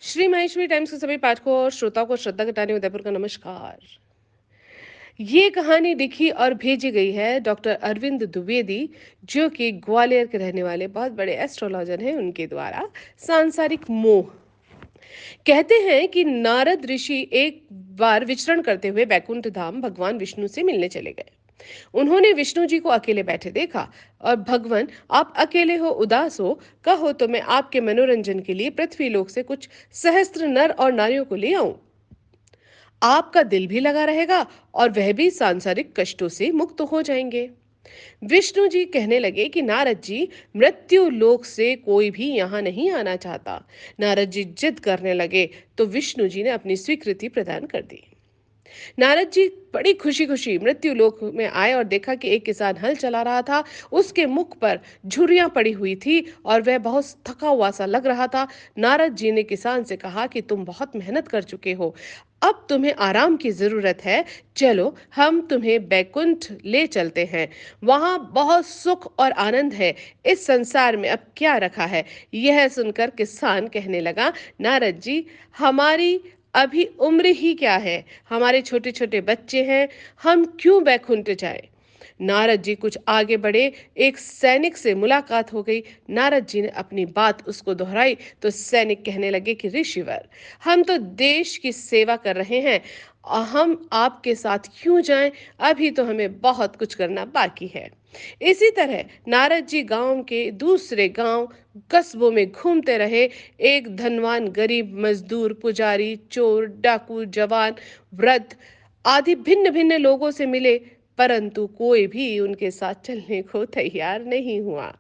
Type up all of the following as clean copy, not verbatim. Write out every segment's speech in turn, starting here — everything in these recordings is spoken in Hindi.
श्री महेश्वरी टाइम्स के सभी पाठकों और श्रोताओं को श्रद्धा कटानी उदयपुर का नमस्कार। ये कहानी लिखी और भेजी गई है डॉक्टर अरविंद द्विवेदी, जो कि ग्वालियर के रहने वाले बहुत बड़े एस्ट्रोलॉजर हैं, उनके द्वारा। सांसारिक मोह। कहते हैं कि नारद ऋषि एक बार विचरण करते हुए बैकुंठ धाम भगवान विष्णु से मिलने चले गए। उन्होंने विष्णु जी को अकेले बैठे देखा और भगवान, आप अकेले हो, उदास हो, कहो तो मैं आपके मनोरंजन के लिए पृथ्वी लोक से कुछ सहस्त्र नर और नारियों को ले आऊं। आपका दिल भी लगा रहेगा और वह भी सांसारिक कष्टों से मुक्त हो जाएंगे। विष्णु जी कहने लगे कि नारद जी, मृत्यु लोक से कोई भी यहाँ नहीं आना चाहता। नारद जी जिद करने लगे तो विष्णु जी ने अपनी स्वीकृति प्रदान कर दी। नारद जी बड़ी खुशी खुशी मृत्यु लोक में आए और देखा कि एक किसान हल चला रहा था। उसके मुख पर झुर्रियां पड़ी हुई थी और वह बहुत थका हुआ सा लग रहा था। नारद जी ने किसान से कहा कि तुम बहुत मेहनत कर चुके हो, अब तुम्हें आराम की जरूरत है। चलो, हम तुम्हें बैकुंठ ले चलते हैं। वहां बहुत सुख और आनंद है। इस संसार में अब क्या रखा है। यह सुनकर किसान कहने लगा, नारद जी, हमारी अभी उम्र ही क्या है, हमारे छोटे छोटे बच्चे हैं, हम क्यों बैकुंठ जाए। नारद जी कुछ आगे बढ़े, एक सैनिक से मुलाकात हो गई। नारद जी ने अपनी बात उसको दोहराई तो सैनिक कहने लगे कि ऋषिवर, हम तो देश की सेवा कर रहे हैं, हम आपके साथ क्यों जाएं। अभी तो हमें बहुत कुछ करना बाकी है। इसी तरह नारद जी गांव के दूसरे गांव कस्बों में घूमते रहे। एक धनवान, गरीब, मजदूर, पुजारी, चोर, डाकू, जवान, वृद्ध आदि भिन्न भिन्न लोगों से मिले, परंतु कोई भी उनके साथ चलने को तैयार नहीं हुआ।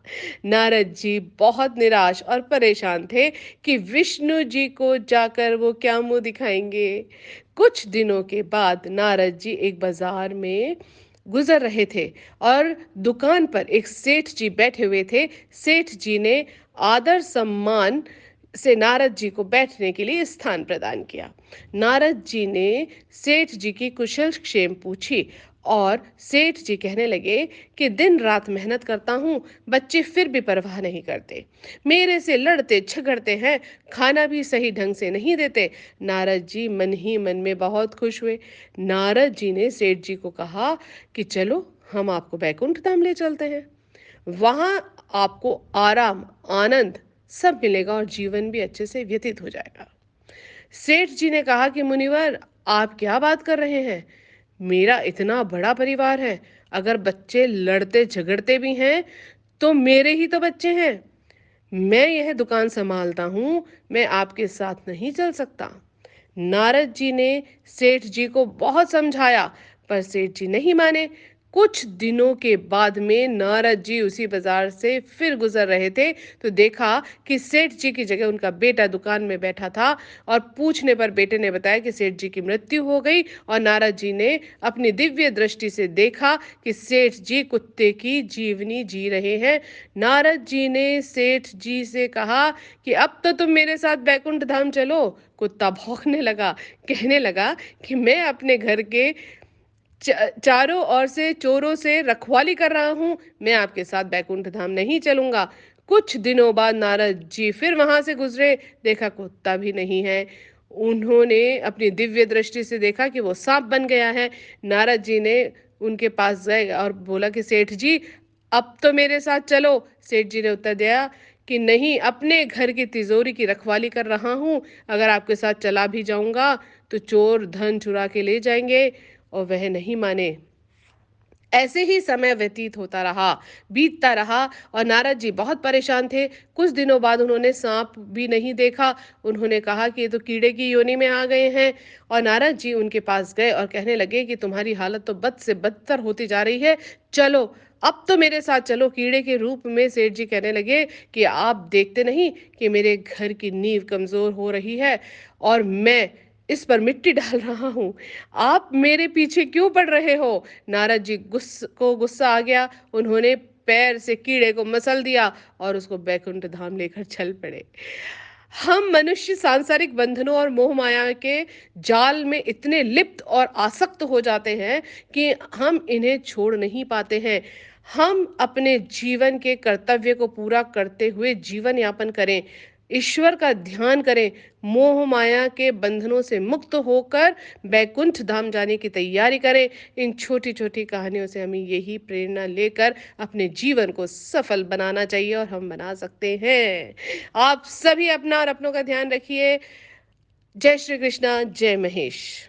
नारद जी बहुत निराश और परेशान थे कि विष्णु जी को जाकर वो क्या मुंह दिखाएंगे। कुछ दिनों के बाद नारद जी एक बाजार में गुजर रहे थे और दुकान पर एक सेठ जी बैठे हुए थे। सेठ जी ने आदर सम्मान से नारद जी को बैठने के लिए स्थान प्रदान किया। नारद जी ने सेठ जी की कुशल क्षेम पूछी और सेठ जी कहने लगे कि दिन रात मेहनत करता हूँ, बच्चे फिर भी परवाह नहीं करते, मेरे से लड़ते झगड़ते हैं, खाना भी सही ढंग से नहीं देते। नारद जी मन ही मन में बहुत खुश हुए। नारद जी ने सेठ जी को कहा कि चलो, हम आपको बैकुंठ धाम ले चलते हैं। वहां आपको आराम, आनंद सब मिलेगा और जीवन भी अच्छे से व्यतीत हो जाएगा। सेठ जी ने कहा कि मुनिवर, आप क्या बात कर रहे हैं। मेरा इतना बड़ा परिवार है, अगर बच्चे लड़ते झगड़ते भी हैं तो मेरे ही तो बच्चे हैं। मैं यह दुकान संभालता हूं, मैं आपके साथ नहीं चल सकता। नारद जी ने सेठ जी को बहुत समझाया, पर सेठ जी नहीं माने। कुछ दिनों के बाद में नारद जी उसी बाजार से फिर गुजर रहे थे तो देखा कि सेठ जी की जगह उनका बेटा दुकान में बैठा था। और पूछने पर बेटे ने बताया कि सेठ जी की मृत्यु हो गई और नारद जी ने अपनी दिव्य दृष्टि से देखा कि सेठ जी कुत्ते की जीवनी जी रहे हैं। नारद जी ने सेठ जी से कहा कि अब तो तुम मेरे साथ बैकुंठ धाम चलो। कुत्ता भौंकने लगा, कहने लगा कि मैं अपने घर के चारों ओर से चोरों से रखवाली कर रहा हूं, मैं आपके साथ बैकुंठ धाम नहीं चलूंगा। कुछ दिनों बाद नारद जी फिर वहां से गुजरे, देखा कुत्ता भी नहीं है। उन्होंने अपनी दिव्य दृष्टि से देखा कि वो सांप बन गया है। नारद जी ने उनके पास गए और बोला कि सेठ जी, अब तो मेरे साथ चलो। सेठ जी ने उत्तर दिया कि नहीं, अपने घर की तिजोरी की रखवाली कर रहा हूं, अगर आपके साथ चला भी जाऊंगा तो चोर धन चुरा के ले जाएंगे। और वह नहीं माने। ऐसे ही समय व्यतीत होता रहा, बीतता रहा और नारद जी बहुत परेशान थे। कुछ दिनों बाद उन्होंने सांप भी नहीं देखा। उन्होंने कहा कि ये तो कीड़े की योनि में आ गए हैं। और नारद जी उनके पास गए और कहने लगे कि तुम्हारी हालत तो बद से बदतर होती जा रही है, चलो, अब तो मेरे साथ चलो। कीड़े के रूप में सेठ जी कहने लगे कि आप देखते नहीं कि मेरे घर की नींव कमजोर हो रही है और मैं इस पर मिट्टी डाल रहा हूं, आप मेरे पीछे क्यों पड़ रहे हो। नारद जी गुस्सा आ गया। उन्होंने पैर से कीड़े को मसल दिया और उसको बैकुंठ धाम लेकर चल पड़े। हम मनुष्य सांसारिक बंधनों और मोह माया के जाल में इतने लिप्त और आसक्त हो जाते हैं कि हम इन्हें छोड़ नहीं पाते हैं। हम अपने जीवन के कर्तव्य को पूरा करते हुए जीवन यापन करें। ईश्वर का ध्यान करें, मोह माया के बंधनों से मुक्त होकर बैकुंठ धाम जाने की तैयारी करें। इन छोटी-छोटी कहानियों से हमें यही प्रेरणा लेकर अपने जीवन को सफल बनाना चाहिए और हम बना सकते हैं। आप सभी अपना और अपनों का ध्यान रखिए। जय श्री कृष्णा, जय महेश।